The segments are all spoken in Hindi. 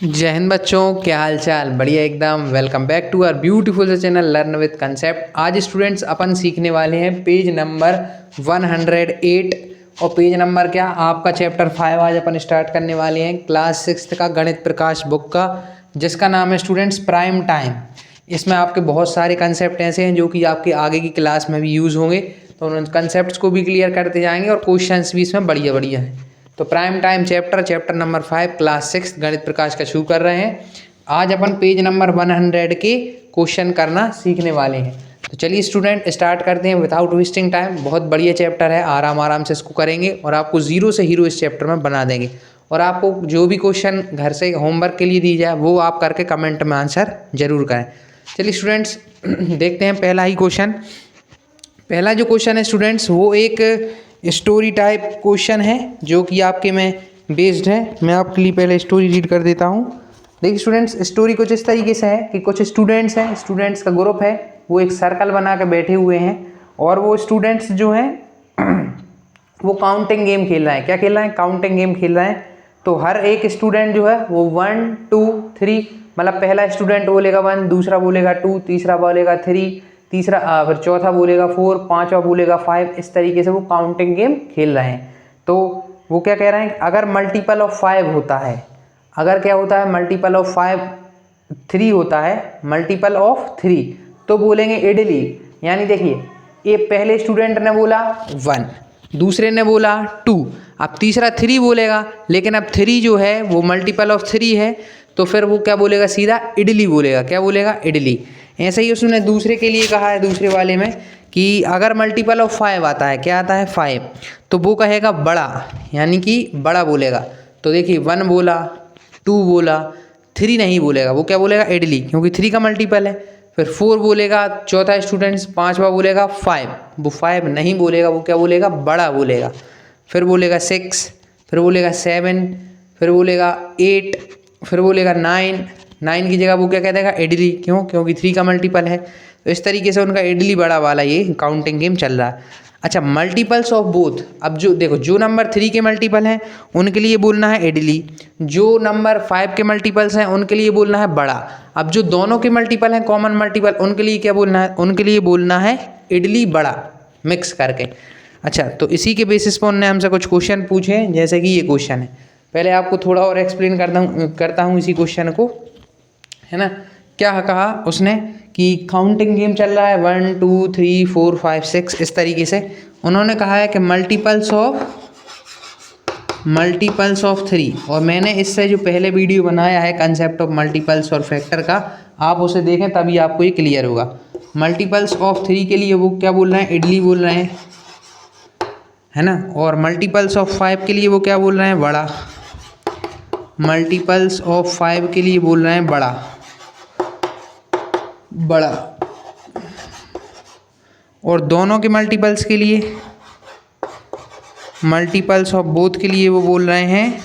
जय हिंद बच्चों, क्या हाल चाल। बढ़िया एकदम। Welcome back to our beautiful सा चैनल लर्न विद कंसेप्ट। आज स्टूडेंट्स अपन सीखने वाले हैं पेज नंबर 108 और पेज नंबर क्या, आपका चैप्टर 5 आज अपन स्टार्ट करने वाले हैं क्लास 6 का गणित प्रकाश बुक का, जिसका नाम है स्टूडेंट्स प्राइम टाइम। इसमें आपके बहुत सारे कंसेप्ट ऐसे हैं जो कि आपके आगे की क्लास में भी यूज़ होंगे, तो उन कंसेप्ट को भी क्लियर करते जाएंगे और क्वेश्चन भी इसमें बढ़िया बढ़िया हैं। तो prime time chapter number 5 class 6 गणित प्रकाश का शुरू कर रहे हैं। आज अपन पेज नंबर 100 के क्वेश्चन करना सीखने वाले हैं। तो चलिए स्टूडेंट स्टार्ट करते हैं विदाउट वेस्टिंग टाइम। बहुत बढ़िया चैप्टर है, आराम आराम से इसको करेंगे और आपको जीरो से हीरो इस चैप्टर में बना देंगे। और आपको जो भी क्वेश्चन घर से होमवर्क के लिए दी जाए वो आप करके कमेंट में आंसर जरूर करें। चलिए स्टूडेंट्स देखते हैं पहला ही क्वेश्चन। पहला जो क्वेश्चन है स्टूडेंट्स वो एक स्टोरी टाइप क्वेश्चन है जो कि आपके में बेस्ड है। मैं आपके लिए पहले स्टोरी रीड कर देता हूँ। देखिए स्टूडेंट्स, स्टोरी कुछ इस तरीके से है कि कुछ स्टूडेंट्स हैं, स्टूडेंट्स का ग्रुप है, वो एक सर्कल बना के बैठे हुए हैं और वो स्टूडेंट्स जो हैं वो काउंटिंग गेम खेल रहे हैं। क्या खेल रहे हैं? काउंटिंग गेम खेल रहे हैं। तो हर एक स्टूडेंट जो है वो 1 2 3, मतलब पहला स्टूडेंट बोलेगा 1, दूसरा बोलेगा 2, तीसरा बोलेगा 3, तीसरा फिर चौथा बोलेगा 4, पांचवा बोलेगा 5। इस तरीके से वो काउंटिंग गेम खेल रहे हैं। तो वो क्या कह रहे हैं, अगर मल्टीपल ऑफ 5 होता है, अगर क्या होता है मल्टीपल ऑफ 5 3 होता है, मल्टीपल ऑफ 3 तो बोलेंगे इडली। यानी देखिए, ये पहले स्टूडेंट ने बोला 1, दूसरे ने बोला 2, अब तीसरा 3 बोलेगा, लेकिन अब 3 जो है वो मल्टीपल ऑफ 3 है, तो फिर वो क्या बोलेगा, सीधा इडली बोलेगा। क्या बोलेगा? इडली। ऐसे ही उसने दूसरे के लिए कहा है, दूसरे वाले में, कि अगर मल्टीपल ऑफ 5 आता है, क्या आता है 5, तो वो कहेगा बड़ा, यानी कि बड़ा बोलेगा। तो देखिए 1 बोला, 2 बोला, 3 नहीं बोलेगा, वो क्या बोलेगा? इडली, क्योंकि 3 का मल्टीपल है। फिर 4 बोलेगा चौथा स्टूडेंट्स, पांचवा बोलेगा 5, वो 5 नहीं बोलेगा, वो क्या बोलेगा? बड़ा बोलेगा। फिर बोलेगा 6, फिर बोलेगा 7, फिर बोलेगा 8, फिर बोलेगा 9 की जगह वो क्या कह देगा? इडली। क्यों? क्योंकि 3 का मल्टीपल है। तो इस तरीके से उनका इडली बड़ा वाला ये काउंटिंग गेम चल रहा है। अच्छा, मल्टीपल्स ऑफ बोथ। अब जो देखो, जो नंबर 3 के मल्टीपल हैं उनके लिए बोलना है इडली, जो नंबर 5 के मल्टीपल्स हैं उनके लिए बोलना है बड़ा। अब जो दोनों के मल्टीपल हैं, कॉमन मल्टीपल, उनके लिए क्या बोलना है? उनके लिए बोलना है इडली बड़ा, मिक्स करके। अच्छा, तो इसी के बेसिस पर उन्होंने हमसे कुछ क्वेश्चन पूछे, जैसे कि ये क्वेश्चन है। पहले आपको थोड़ा और एक्सप्लेन करता हूँ इसी क्वेश्चन को, है ना। क्या कहा उसने कि काउंटिंग गेम चल रहा है 1 2 3 4 5 6, इस तरीके से उन्होंने कहा है कि मल्टीपल्स ऑफ 3। और मैंने इससे जो पहले वीडियो बनाया है कंसेप्ट ऑफ मल्टीपल्स और फैक्टर का, आप उसे देखें तभी आपको ये क्लियर होगा। मल्टीपल्स ऑफ 3 के लिए वो क्या बोल रहे हैं? इडली बोल रहे हैं, है ना। और मल्टीपल्स ऑफ 5 के लिए वो क्या बोल रहे हैं? बड़ा। मल्टीपल्स ऑफ 5 के लिए बोल रहे हैं बड़ा। और दोनों के मल्टीपल्स के लिए, मल्टीपल्स ऑफ बोथ के लिए वो बोल रहे हैं,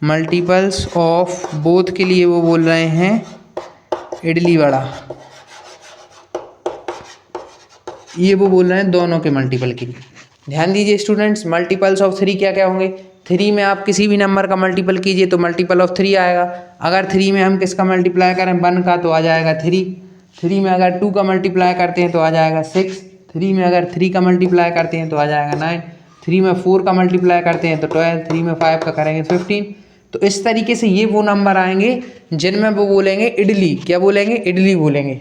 मल्टीपल्स ऑफ बोथ के लिए वो बोल रहे हैं इडली बड़ा। ये वो बोल रहे हैं दोनों के मल्टीपल के लिए। ध्यान दीजिए स्टूडेंट्स, मल्टीपल्स ऑफ 3 क्या क्या होंगे? 3 में आप किसी भी नंबर का मल्टीपल कीजिए तो मल्टीपल ऑफ 3 आएगा। अगर 3 में हम किसका मल्टीप्लाई करें? 1 का, तो आ जाएगा 3। 3 में अगर 2 का मल्टीप्लाई करते हैं तो आ जाएगा 6। 3 में अगर 3 का मल्टीप्लाई करते हैं तो आ जाएगा 9। 3 में 4 का मल्टीप्लाई करते हैं तो 12। 3 में 5 का करेंगे 15। तो इस तरीके से ये वो नंबर आएंगे जिनमें वो बोलेंगे इडली। क्या बोलेंगे? इडली बोलेंगे।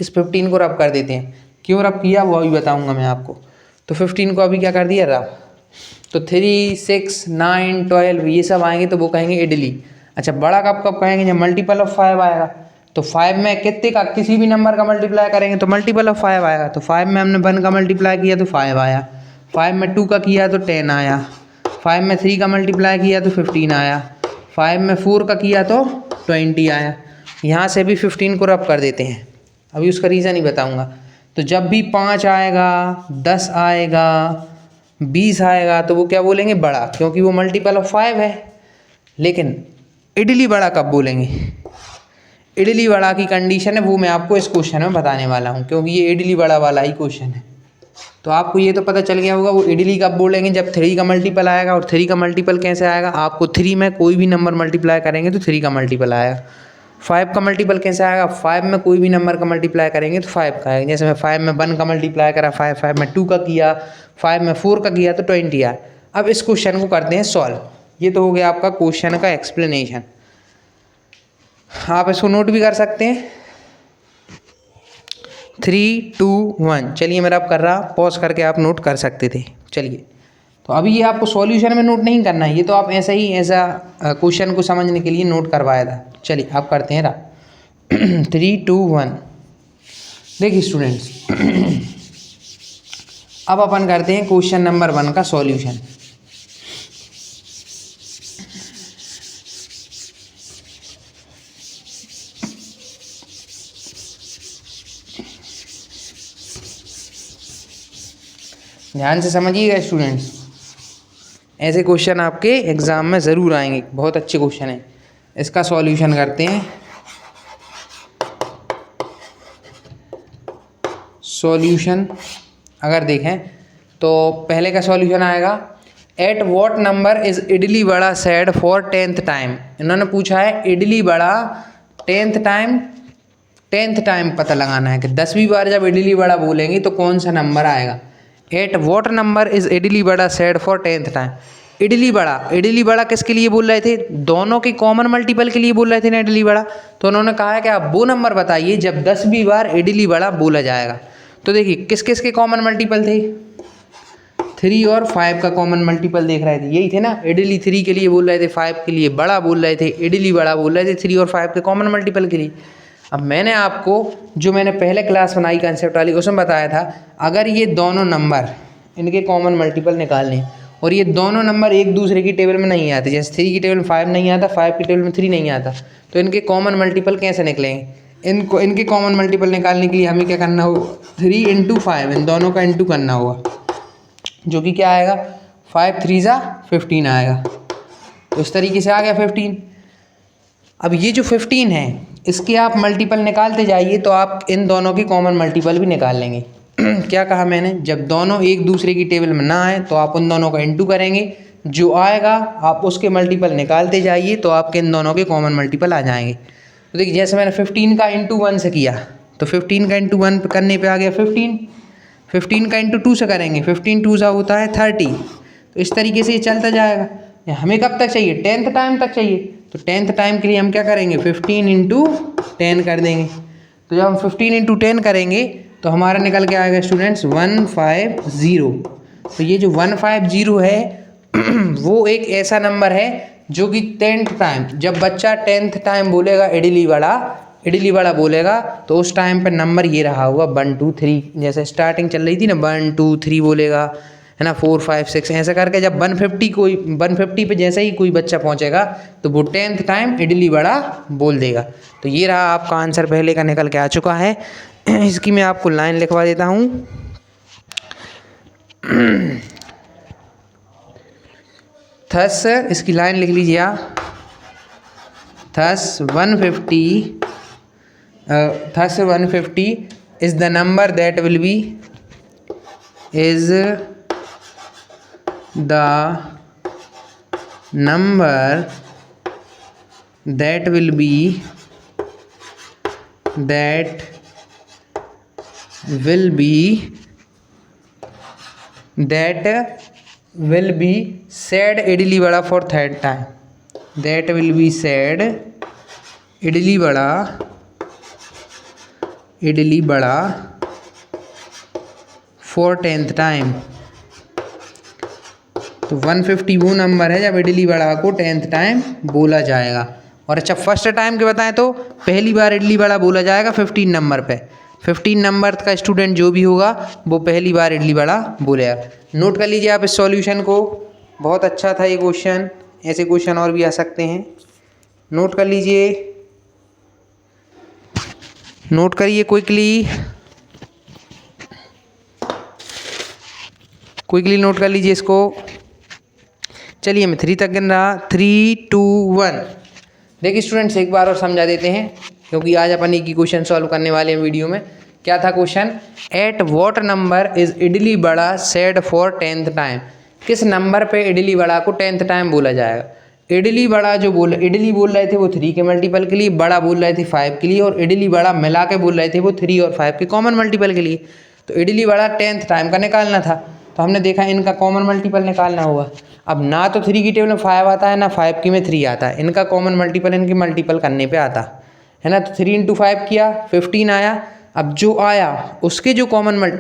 इस 15 को रब कर देते हैं। क्यों रब किया वो अभी बताऊंगा मैं आपको। तो 15 को अभी क्या कर दिया? रब। तो 3 6 9 12 ये सब आएंगे तो वो कहेंगे इडली। अच्छा, बड़ा कब कब कहेंगे? जब मल्टीपल ऑफ 5 आएगा। तो 5 में कितने का, किसी भी नंबर का मल्टीप्लाई करेंगे तो मल्टीपल ऑफ 5 आएगा। तो 5 में हमने 1 का मल्टीप्लाई किया तो 5 आया, 5 में 2 का किया तो 10 आया, 5 में 3 का मल्टीप्लाई किया तो 15 आया, 5 में 4 का किया तो 20 आया। यहाँ से भी 15 को रब कर देते हैं। अभी उसका रीज़न ही बताऊँगा। तो जब भी 5 आएगा, 10 आएगा, 20 आएगा तो वो क्या बोलेंगे? बड़ा, क्योंकि वो मल्टीपल ऑफ 5 है। लेकिन इडली बड़ा कब बोलेंगे? इडली बड़ा की कंडीशन है वो मैं आपको इस क्वेश्चन में बताने वाला हूँ, क्योंकि ये इडली बड़ा वाला ही क्वेश्चन है। तो आपको ये तो पता चल गया होगा वो इडली कब बोलेंगे, जब 3 का मल्टीपल आएगा। और 3 का मल्टीपल कैसे आएगा, आपको 3 में कोई भी नंबर मल्टीप्लाई करेंगे तो 3 का मल्टीपल आएगा। 5 का मल्टीपल कैसे आएगा, 5 में कोई भी नंबर का मल्टीप्लाई करेंगे तो 5 का आएगा। जैसे मैं 5 में 1 का मल्टीप्लाई करा 5 में 2 का किया, 5 में 4 का किया तो 20 आया। अब इस क्वेश्चन को करते हैं सॉल्व। ये तो हो गया आपका क्वेश्चन का एक्सप्लेनेशन। आप इसको नोट भी कर सकते हैं। 3 2 1 चलिए मेरा आप कर रहा, पॉज करके आप नोट कर सकते थे। चलिए तो अभी ये आपको सॉल्यूशन में नोट नहीं करना है, ये तो आप ऐसा क्वेश्चन को समझने के लिए नोट करवाया था। चलिए आप करते हैं रहा 3 2 1। देखिए स्टूडेंट्स अब अपन करते हैं क्वेश्चन नंबर 1 का सॉल्यूशन। ध्यान से समझिएगा स्टूडेंट्स, ऐसे क्वेश्चन आपके एग्ज़ाम में ज़रूर आएंगे, बहुत अच्छे क्वेश्चन हैं। इसका सॉल्यूशन करते हैं। सॉल्यूशन अगर देखें तो पहले का सॉल्यूशन आएगा, at what number is idli vada said for 10th time. इन्होंने पूछा है इडली वड़ा 10th टाइम पता लगाना है कि 10वीं बार जब इडली वड़ा बोलेंगे तो कौन सा नंबर आएगा। At what number is idli vada said for 10th time. Idli vada किसके लिए बोल रहे थे, दोनों के कॉमन मल्टीपल के लिए बोल रहे थे ना इडली वड़ा। तो उन्होंने कहा है कि आप वो नंबर बताइए जब 10वीं बार इडली वड़ा बोला जाएगा। तो देखिए किस किस के कॉमन मल्टीपल थे, 3 और 5 का कॉमन मल्टीपल देख रहे थे, यही थे ना। इडली 3 के लिए बोल रहे थे, 5 के लिए बड़ा बोल रहे थे, इडली बड़ा बोल रहे थे 3 और 5 के कॉमन मल्टीपल के लिए। अब मैंने आपको जो मैंने पहले क्लास बनाई कंसेप्ट वाली उसमें बताया था, अगर ये दोनों नंबर इनके कॉमन मल्टीपल निकालने और ये दोनों नंबर एक दूसरे की टेबल में नहीं आते, जैसे 3 की टेबल में 5 नहीं आता, 5 की टेबल में 3 नहीं आता, तो इनके कॉमन मल्टीपल कैसे निकलेंगे। इनके कॉमन मल्टीपल निकालने के लिए हमें क्या करना होगा, 3 × 5 इन दोनों का इंटू करना होगा, जो कि क्या आएगा 5 3 15 आएगा। तो इस तरीके से आ गया 15। अब ये जो 15 है इसके आप मल्टीपल निकालते जाइए तो आप इन दोनों की कॉमन मल्टीपल भी निकाल लेंगे। क्या कहा मैंने, जब दोनों एक दूसरे की टेबल में ना आए तो आप उन दोनों का इंटू करेंगे, जो आएगा आप उसके मल्टीपल निकालते जाइए तो आपके इन दोनों के कॉमन मल्टीपल आ जाएंगे। तो देखिए जैसे मैंने 15 का इंटू 1 से किया तो 15 का इंटू 1 करने पे आ गया 15। 15 का इंटू 2 से करेंगे, 15 2 होता है 30। तो इस तरीके से ये चलता जाएगा। हमें कब तक चाहिए, 10th टाइम तक चाहिए। तो 10th टाइम के लिए हम क्या करेंगे, 15 × 10 कर देंगे। तो जब हम 15 × 10 करेंगे तो हमारा निकल के आएगा स्टूडेंट्स 150। तो ये जो 150 है वो एक ऐसा नंबर है जो कि 10th टाइम, जब बच्चा 10th टाइम बोलेगा इडली वड़ा बोलेगा तो उस टाइम पे नंबर ये रहा होगा 1 2 3। जैसे स्टार्टिंग चल रही थी ना 1 2 3 बोलेगा है ना, 4 5 6 ऐसा करके जब 150 पे जैसे ही कोई बच्चा पहुंचेगा तो वो 10th टाइम इडली वड़ा बोल देगा। तो ये रहा आपका आंसर पहले का निकल के आ चुका है। इसकी मैं आपको लाइन लिखवा देता हूँ। थस इसकी लाइन लिख लीजिए आप, thus 150 is the number that will be said idli vada for 3rd time. That will be said idli vada for 10th time. तो 150 वो नंबर है जब इडली वड़ा को 10th टाइम बोला जाएगा। और अच्छा फर्स्ट टाइम के बताएं तो पहली बार इडली वड़ा बोला जाएगा 15 नंबर पे। 15 नंबर का स्टूडेंट जो भी होगा वो पहली बार इडली वड़ा बोलेगा। नोट कर लीजिए आप इस सॉल्यूशन को, बहुत अच्छा था ये क्वेश्चन। ऐसे क्वेश्चन और भी आ सकते हैं, नोट कर लीजिए, नोट करिए क्विकली नोट कर लीजिए इसको। चलिए मैं 3 तक गिन रहा, 3 2 1। देखिए स्टूडेंट्स एक बार और समझा देते हैं क्योंकि आज अपन एक ही क्वेश्चन सॉल्व करने वाले हैं वीडियो में, क्या था question? At what number is idli vada said for 10th time? किस नंबर पे इडली वड़ा को 10th टाइम बोला जाएगा? इडली वड़ा जो इडली बोल रहे थे वो 3 के मल्टीपल के लिए, बड़ा बोल रहे थे 5 के लिए, और इडली वड़ा मिला के बोल रहे थे वो 3 और 5 के कॉमन मल्टीपल के लिए। तो इडली वड़ा 10th टाइम का निकालना था, तो हमने देखा इनका कॉमन मल्टीपल निकालना होगा। अब ना तो 3 की टेबल में 5 आता है, ना 5 की में 3 आता है, इनका कॉमन मल्टीपल इनके मल्टीपल करने पे आता है ना। तो 3 इंटू 5 किया, 15 आया। अब जो आया उसके जो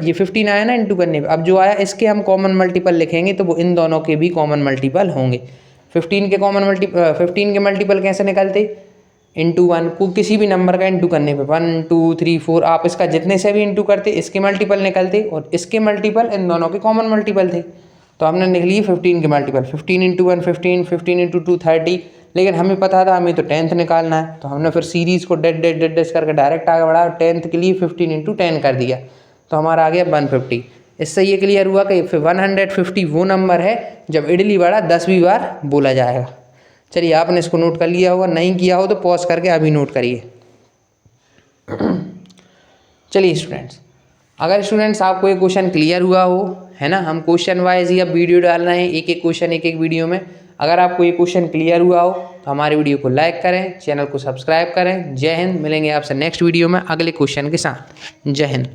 ये 15 आया ना इंटू करने पे, अब जो आया इसके हम कॉमन मल्टीपल लिखेंगे, तो वो इन दोनों के भी कॉमन मल्टीपल होंगे। 15 के मल्टीपल कैसे निकलते? इंटू 1 को किसी भी नंबर का इंटू करने पे 1 2 3 4 आप इसका जितने से भी इंटू करते इसके मल्टीपल निकलते, और इसके मल्टीपल इन दोनों के कॉमन मल्टीपल थे। तो हमने लिख लिए 15 के मल्टीपल, 15 इंटू 1 15, 15 इंटू 2 30। लेकिन हमें पता था हमें तो 10th निकालना है, तो हमने फिर सीरीज़ को डेड डेड डेड डेड करके डायरेक्ट आगे बढ़ा, 10th के लिए 15 इंटू 10 कर दिया, तो हमारा आ गया 150। इससे ये क्लियर हुआ कि 150 वो नंबर है जब इडली वड़ा 10वीं बार बोला जाएगा। चलिए आपने इसको नोट कर लिया होगा, नहीं किया हो तो पॉज करके अभी नोट करिए। चलिए स्टूडेंट्स, अगर स्टूडेंट्स आपको ये क्वेश्चन क्लियर हुआ हो, है ना, हम क्वेश्चन वाइज ही अब वीडियो डाल रहे हैं, एक एक क्वेश्चन एक एक वीडियो में। अगर आपको ये क्वेश्चन क्लियर हुआ हो तो हमारे वीडियो को लाइक करें, चैनल को सब्सक्राइब करें। जय हिंद। मिलेंगे आपसे नेक्स्ट वीडियो में अगले क्वेश्चन के साथ। जय हिंद।